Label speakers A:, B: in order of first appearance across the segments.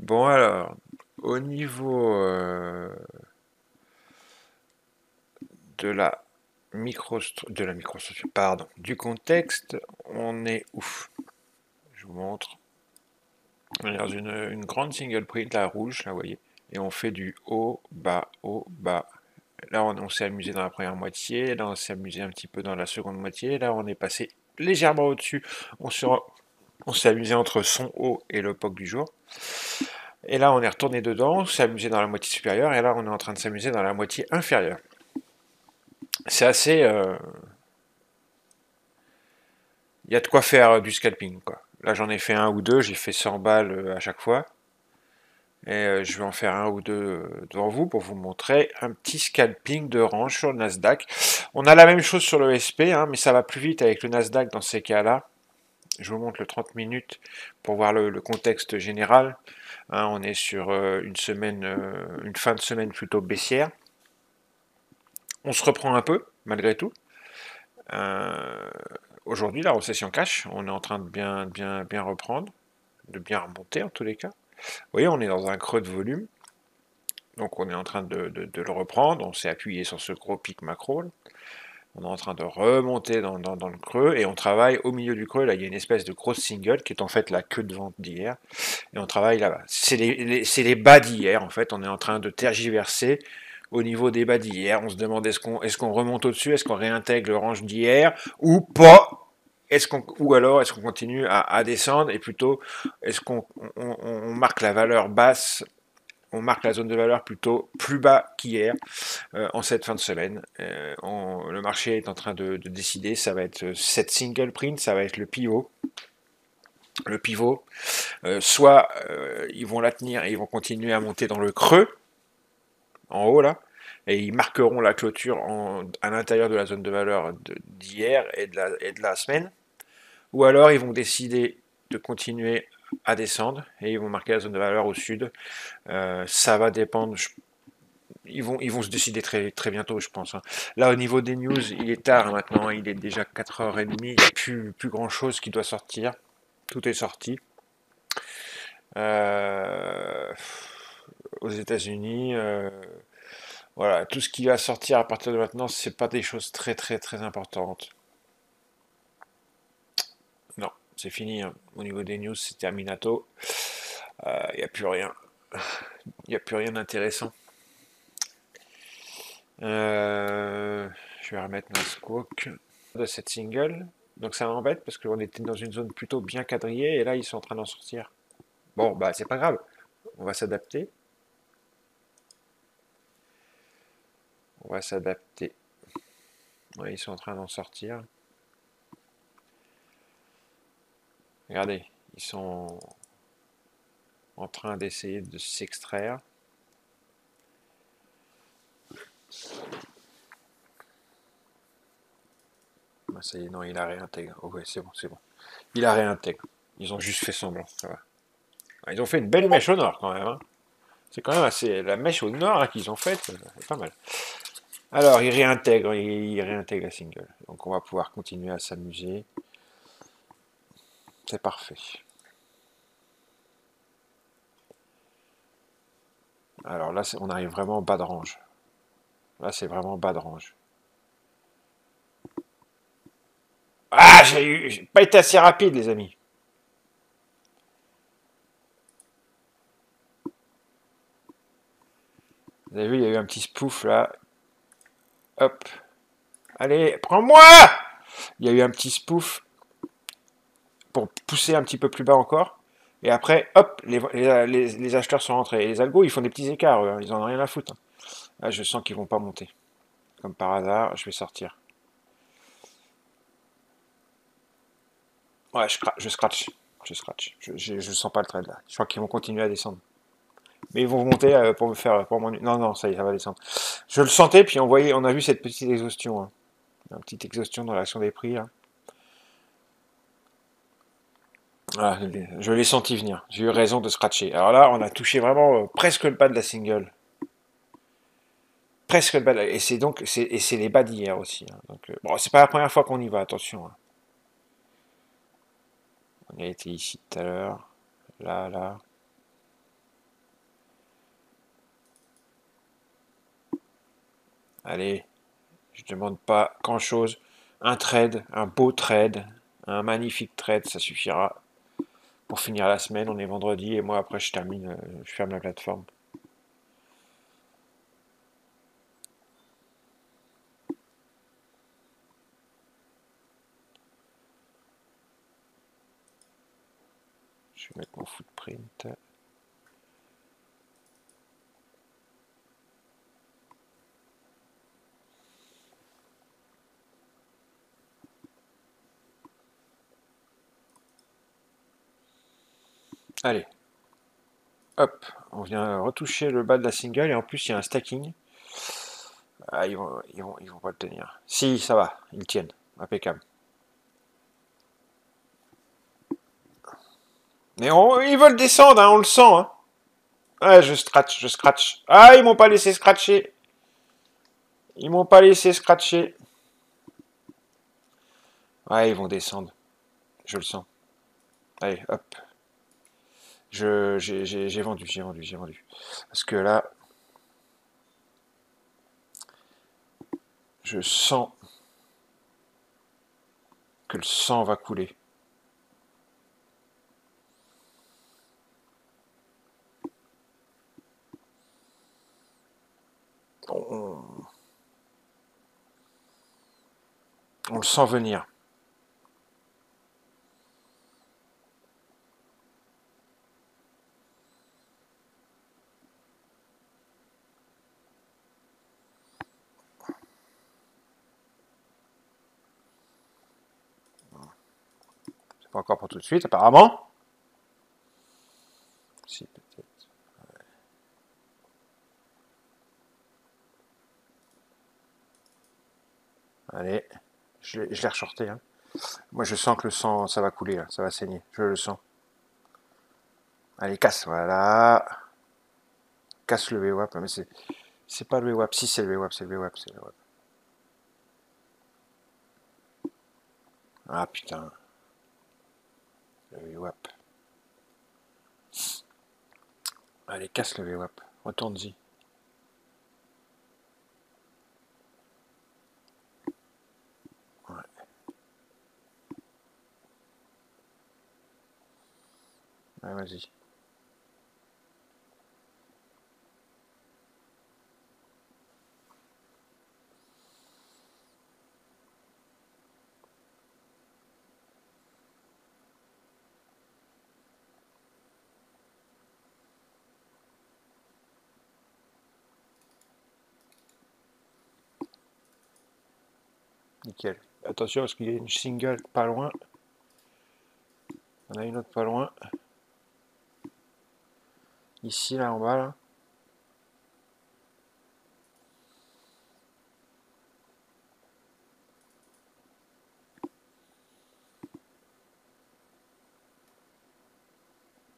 A: Bon alors, au niveau de la microstructure, pardon, du contexte, on est ouf. Je vous montre. On est dans une grande single print, la rouge, là, vous voyez, et on fait du haut, bas, haut, bas. Là, on s'est amusé dans la première moitié, là, on s'est amusé un petit peu dans la seconde moitié, là, on est passé légèrement au-dessus. On s'est amusé entre son haut et le POC du jour. Et là, on est retourné dedans, on s'est amusé dans la moitié supérieure, et là, on est en train de s'amuser dans la moitié inférieure. C'est assez. Il y a de quoi faire du scalping, quoi. Là, j'en ai fait un ou deux, j'ai fait 100 balles à chaque fois. Et je vais en faire un ou deux devant vous pour vous montrer un petit scalping de range sur le Nasdaq. On a la même chose sur le SP, hein, mais ça va plus vite avec le Nasdaq dans ces cas-là. Je vous montre le 30 minutes pour voir le contexte général. Hein, on est sur une semaine, une fin de semaine plutôt baissière. On se reprend un peu, malgré tout. Euh, Aujourd'hui, la récession cash, on est en train de bien reprendre, de bien remonter en tous les cas. Vous voyez, on est dans un creux de volume, donc on est en train de le reprendre, on s'est appuyé sur ce gros pic macro, on est en train de remonter dans le creux, et on travaille au milieu du creux, là il y a une espèce de grosse single qui est en fait la queue de vente d'hier, et on travaille là-bas. C'est les bas d'hier, en fait, on est en train de tergiverser au niveau des bas d'hier, on se demande est-ce qu'on remonte au-dessus, est-ce qu'on réintègre le range d'hier, ou pas. Ou alors est-ce qu'on continue à descendre et plutôt est-ce qu'on marque la valeur basse, on marque la zone de valeur plutôt plus bas qu'hier en cette fin de semaine. Le marché est en train de décider, ça va être cette single print, ça va être le pivot. Le pivot, soit ils vont la tenir et ils vont continuer à monter dans le creux, en haut là, et ils marqueront la clôture à l'intérieur de la zone de valeur d'hier et de la semaine, ou alors ils vont décider de continuer à descendre et ils vont marquer la zone de valeur au sud. Ça va dépendre. Ils vont se décider très bientôt, je pense. Hein. Là, au niveau des news, il est tard hein, maintenant. Il est déjà 4h30. Il n'y a plus grand chose qui doit sortir. Tout est sorti. Euh, Aux États-Unis, voilà, tout ce qui va sortir à partir de maintenant, c'est pas des choses très importantes. Non, c'est fini. Hein. Au niveau des news, c'est terminato. Il n'y a plus rien. Il n'y a plus rien d'intéressant. Je vais remettre ma squawk de cette single. Donc ça m'embête parce qu'on était dans une zone plutôt bien quadrillée et là ils sont en train d'en sortir. Bon bah c'est pas grave, on va s'adapter. On va s'adapter. Ouais, ils sont en train d'en sortir. Regardez, ils sont en train d'essayer de s'extraire. Bah, ça y est, non, il a réintégré. Oh, ouais, c'est bon, c'est bon. Il a réintégré. Ils ont juste fait semblant, ça va. Ils ont fait une belle mèche au nord quand même. Hein. C'est quand même assez. La mèche au nord hein, qu'ils ont faite, c'est pas mal. Alors, il réintègre la single. Donc, on va pouvoir continuer à s'amuser. C'est parfait. Alors là, on arrive vraiment au bas de range. Là, c'est vraiment bas de range. Ah, j'ai pas été assez rapide, les amis. Vous avez vu, il y a eu un petit spoof là. Hop. Allez, prends-moi! Il y a eu un petit spoof pour pousser un petit peu plus bas encore. Et après, hop, les acheteurs sont rentrés. Et les algos, ils font des petits écarts, eux, hein. Ils en ont rien à foutre. Hein. Là, je sens qu'ils vont pas monter. Comme par hasard, je vais sortir. Ouais, je scratch. Je scratch. Je sens pas le trade là. Je crois qu'ils vont continuer à descendre. Mais ils vont monter pour me faire. Pour mon... Non, non, ça y est, ça va descendre. Je le sentais, puis on a vu cette petite exhaustion. Hein. Une petite exhaustion dans l'action des prix. Là. Voilà, je l'ai senti venir. J'ai eu raison de scratcher. Alors là, on a touché vraiment presque le bas de la single. Presque le bas. Et c'est les bas d'hier aussi. Hein. Donc, bon, c'est pas la première fois qu'on y va, attention. Hein. On y a été ici tout à l'heure. Là, là. Allez, je demande pas grand-chose. Un trade, un beau trade, un magnifique trade, ça suffira pour finir la semaine. On est vendredi et moi après je termine, je ferme la plateforme. Je vais mettre mon footprint. Allez, hop, on vient retoucher le bas de la single et en plus il y a un stacking. Ah, ils vont pas le tenir. Si, ça va, ils tiennent, impeccable. Mais ils veulent descendre, hein, on le sent. Hein. Ah, je scratch, je scratch. Ah, ils m'ont pas laissé scratcher. Ils m'ont pas laissé scratcher. Ah, ils vont descendre. Je le sens. Allez, hop. J'ai vendu, j'ai vendu, j'ai vendu. Parce que là, je sens que le sang va couler. On, on le sent venir. C'est pas encore pour tout de suite, apparemment. Si, peut-être. Allez, je l'ai reshorté. Hein. Moi, je sens que le sang, ça va couler, là. Ça va saigner. Je le sens. Allez, casse, voilà. Casse le VWAP. Mais c'est pas le VWAP. Si, c'est le VWAP, c'est le VWAP, c'est le VWAP. Ah, putain. Le VWAP. Allez, casse le VWAP. Retourne-y. Ouais. Ouais, vas-y. Nickel. Attention parce qu'il y a une single pas loin. Il y en a une autre pas loin. Ici, là, en bas, là.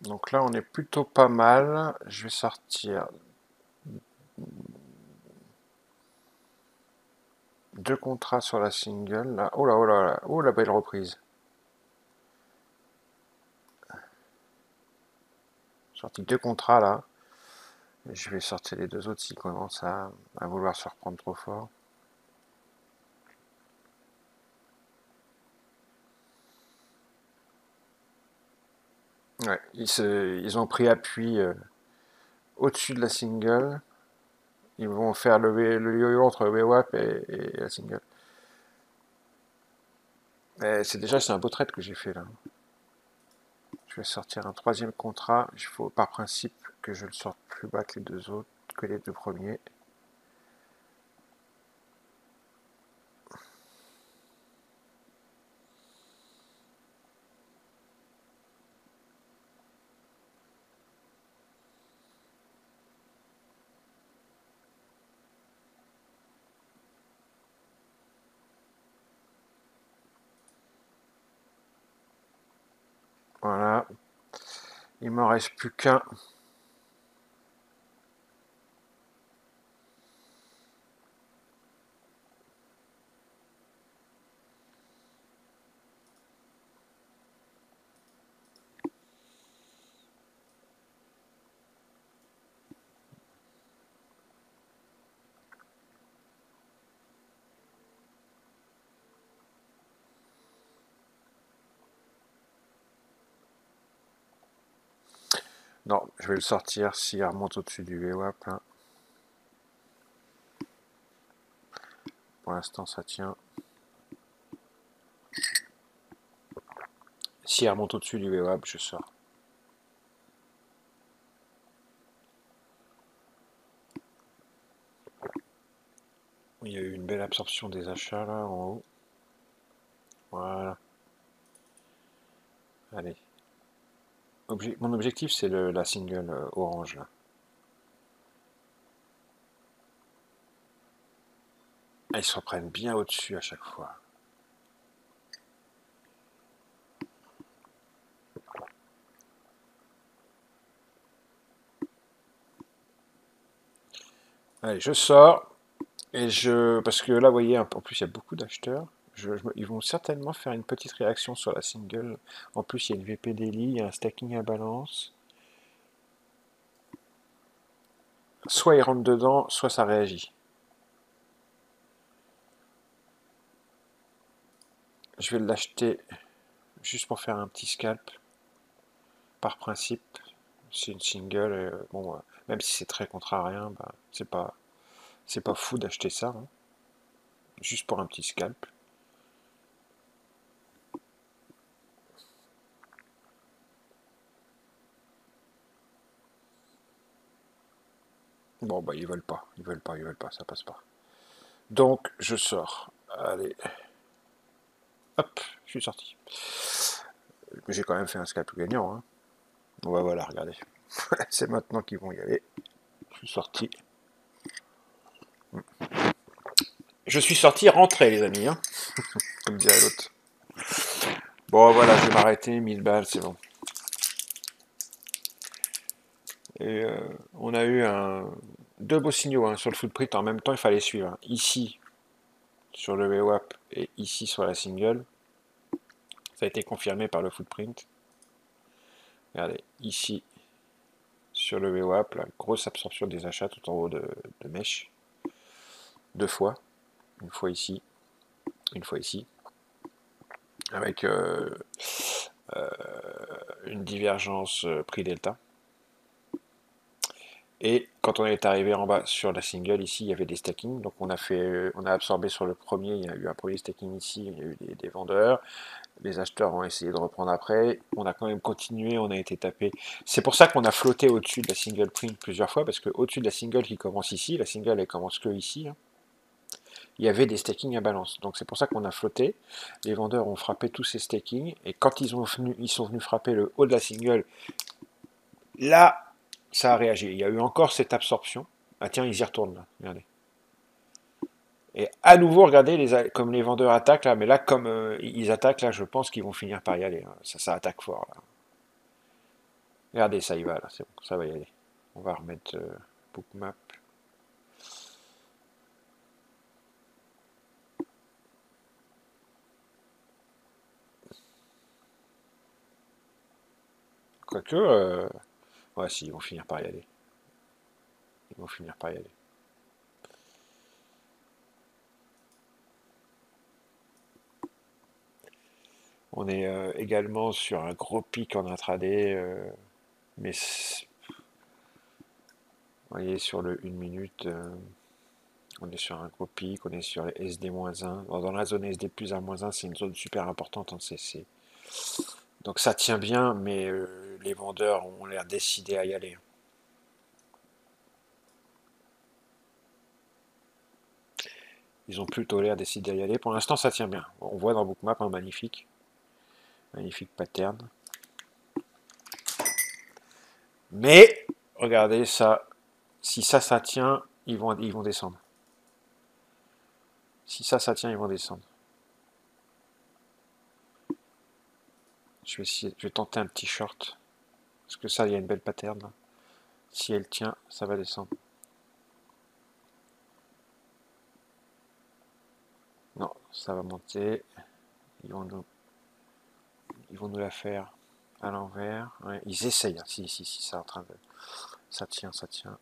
A: Donc là, on est plutôt pas mal. Je vais sortir deux contrats sur la single. Là. Oh là, oh là, là. Oh la belle reprise. Sorti deux contrats là. Et je vais sortir les deux autres s'ils commencent à vouloir se reprendre trop fort. Ouais, ils ont pris appui au-dessus de la single. Ils vont faire le yo-yo entre le VWAP et la single. C'est un beau trade que j'ai fait là. Je vais sortir un troisième contrat. Il faut par principe que je le sorte plus bas que les deux autres, que les deux premiers. Voilà. Il m'en reste plus qu'un. Non, je vais le sortir s'il remonte au-dessus du VWAP. Là. Pour l'instant, ça tient. S'il remonte au-dessus du VWAP, je sors. Il y a eu une belle absorption des achats là en haut. Voilà. Allez. Mon objectif, c'est la single orange là. Ah, ils se reprennent bien au-dessus à chaque fois. Allez, je sors. Parce que là, vous voyez, en plus, il y a beaucoup d'acheteurs. Ils vont certainement faire une petite réaction sur la single. En plus, il y a une VP daily, il y a un stacking à balance. Soit ils rentrent dedans, soit ça réagit. Je vais l'acheter juste pour faire un petit scalp. Par principe, c'est une single. Bon, même si c'est très contrariant, bah, c'est pas fou d'acheter ça. Hein. Juste pour un petit scalp. Bon, bah, ils veulent pas. Ils veulent pas, ils veulent pas, ça passe pas. Donc, je sors. Allez. Hop, je suis sorti. J'ai quand même fait un scalp gagnant. Hein. Bon, bah voilà, regardez. C'est maintenant qu'ils vont y aller. Je suis sorti. Je suis sorti rentré, les amis. Hein. Comme dirait l'autre. Bon, voilà, je vais m'arrêter. 1000 balles, c'est bon. Et on a eu deux beaux signaux hein, sur le footprint. En même temps, il fallait suivre. Hein. Ici, sur le VWAP, et ici, sur la single. Ça a été confirmé par le footprint. Regardez, ici, sur le VWAP, la grosse absorption des achats tout en haut de mèche. Deux fois. Une fois ici, une fois ici. Avec une divergence prix delta. Et quand on est arrivé en bas sur la single, ici, il y avait des stackings. Donc on a absorbé sur le premier, il y a eu un premier stacking ici, il y a eu des vendeurs. Les acheteurs ont essayé de reprendre après. On a quand même continué, on a été tapé. C'est pour ça qu'on a flotté au-dessus de la single print plusieurs fois, parce qu'au-dessus de la single qui commence ici, la single elle commence que ici, hein, il y avait des stackings à balance. Donc c'est pour ça qu'on a flotté. Les vendeurs ont frappé tous ces stackings, et quand ils sont venus frapper le haut de la single, là, ça a réagi. Il y a eu encore cette absorption. Ah tiens, ils y retournent là, regardez. Et à nouveau, regardez, comme les vendeurs attaquent là, mais là, comme ils attaquent là, je pense qu'ils vont finir par y aller. Hein. Ça attaque fort là. Regardez, ça y va là, c'est bon, ça va y aller. On va remettre bookmap. Quoique, ouais, si, ils vont finir par y aller. Ils vont finir par y aller. On est également sur un gros pic en intraday, mais vous voyez sur le 1 minute, on est sur un gros pic, on est sur les SD-1. Dans la zone SD plus 1-1, c'est une zone super importante en CC. Donc ça tient bien, mais les vendeurs ont l'air décidés à y aller. Ils ont plutôt l'air décidés à y aller. Pour l'instant, ça tient bien. On voit dans Bookmap un magnifique pattern. Mais, regardez ça. Si ça tient, ils vont descendre. Si ça tient, ils vont descendre. Je vais tenter un petit short. Parce que ça, il y a une belle pattern. Là. Si elle tient, ça va descendre. Non, ça va monter. Ils vont nous la faire à l'envers. Ouais, ils essayent. Hein. Si, ça est en train de... Ça tient, ça tient.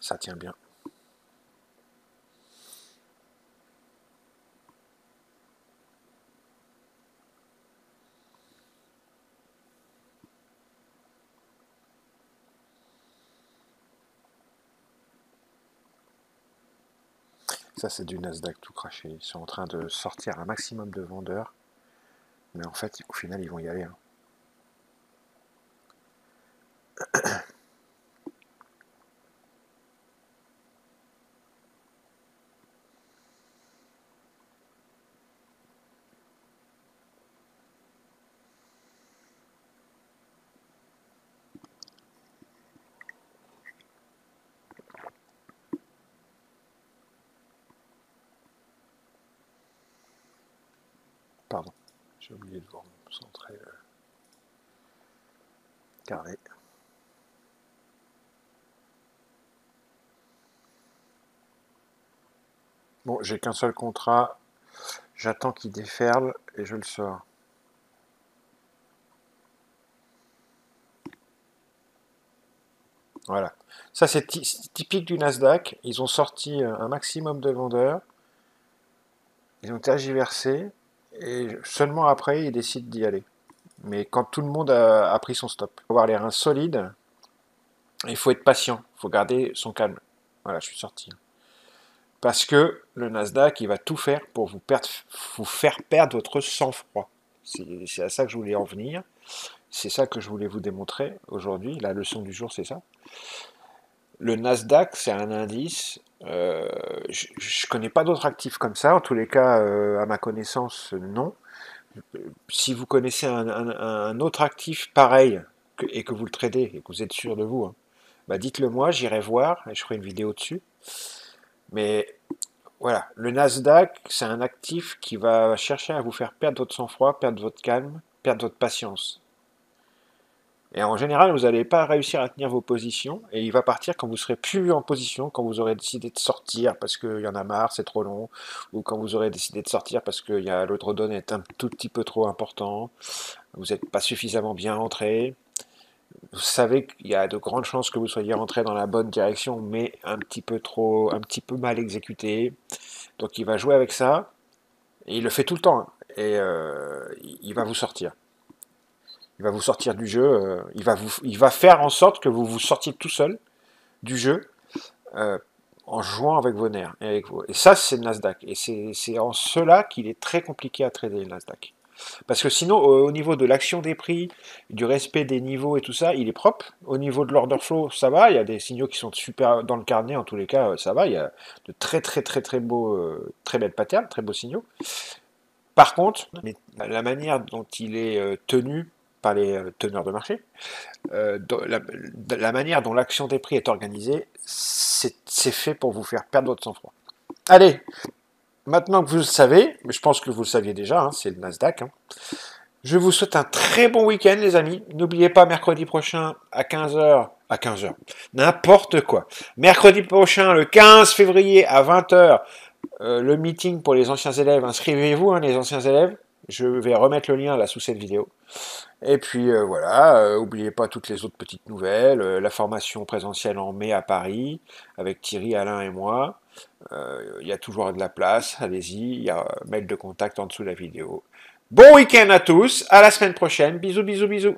A: ça tient bien. Ça, c'est du Nasdaq tout craché. Ils sont en train de sortir un maximum de vendeurs. Mais en fait, au final, ils vont y aller. Hein. Pardon, j'ai oublié de vous concentrer le carré. Bon, j'ai qu'un seul contrat. J'attends qu'il déferle et je le sors. Voilà. Ça, c'est typique du Nasdaq. Ils ont sorti un maximum de vendeurs. Ils ont tergiversé. Et seulement après, ils décident d'y aller. Mais quand tout le monde a pris son stop. Il faut avoir les reins solides. Il faut être patient. Il faut garder son calme. Voilà, je suis sorti. Parce que le Nasdaq, il va tout faire pour vous faire perdre votre sang-froid. C'est à ça que je voulais en venir. C'est ça que je voulais vous démontrer aujourd'hui. La leçon du jour, c'est ça. Le Nasdaq, c'est un indice. Je ne connais pas d'autres actifs comme ça. En tous les cas, à ma connaissance, non. Si vous connaissez un autre actif pareil et que vous le tradez et que vous êtes sûr de vous, hein, bah dites-le moi, j'irai voir et je ferai une vidéo dessus. Mais voilà, le Nasdaq, c'est un actif qui va chercher à vous faire perdre votre sang-froid, perdre votre calme, perdre votre patience. Et en général, vous n'allez pas réussir à tenir vos positions, et il va partir quand vous serez plus en position, quand vous aurez décidé de sortir parce qu'il y en a marre, c'est trop long, ou quand vous aurez décidé de sortir parce que le drawdown est un tout petit peu trop important, vous n'êtes pas suffisamment bien rentré, vous savez qu'il y a de grandes chances que vous soyez rentré dans la bonne direction, mais un petit peu mal exécuté. Donc il va jouer avec ça, et il le fait tout le temps, hein, et il va vous sortir. Il va vous sortir du jeu, il va faire en sorte que vous vous sortiez tout seul du jeu euh, en jouant avec vos nerfs. Et ça, c'est le Nasdaq. Et c'est en cela qu'il est très compliqué à trader le Nasdaq. Parce que sinon, au niveau de l'action des prix, du respect des niveaux et tout ça, il est propre. Au niveau de l'order flow, ça va. Il y a des signaux qui sont super dans le carnet, en tous les cas, ça va. Il y a de très beaux, très belles patterns, très beaux signaux. Par contre, la manière dont il est tenu par les teneurs de marché, la manière dont l'action des prix est organisée, c'est fait pour vous faire perdre votre sang-froid. Allez, maintenant que vous le savez, mais je pense que vous le saviez déjà, hein, c'est le Nasdaq, hein, je vous souhaite un très bon week-end, les amis. N'oubliez pas, mercredi prochain, à 15h, n'importe quoi. Mercredi prochain, le 15 février, à 20h, le meeting pour les anciens élèves. Inscrivez-vous, hein, les anciens élèves. Je vais remettre le lien là sous cette vidéo. Et puis voilà, n'oubliez pas toutes les autres petites nouvelles, la formation présentielle en mai à Paris, avec Thierry, Alain et moi. Il y a toujours de la place, allez-y, il y a mail de contact en dessous de la vidéo. Bon week-end à tous, à la semaine prochaine, bisous bisous bisous.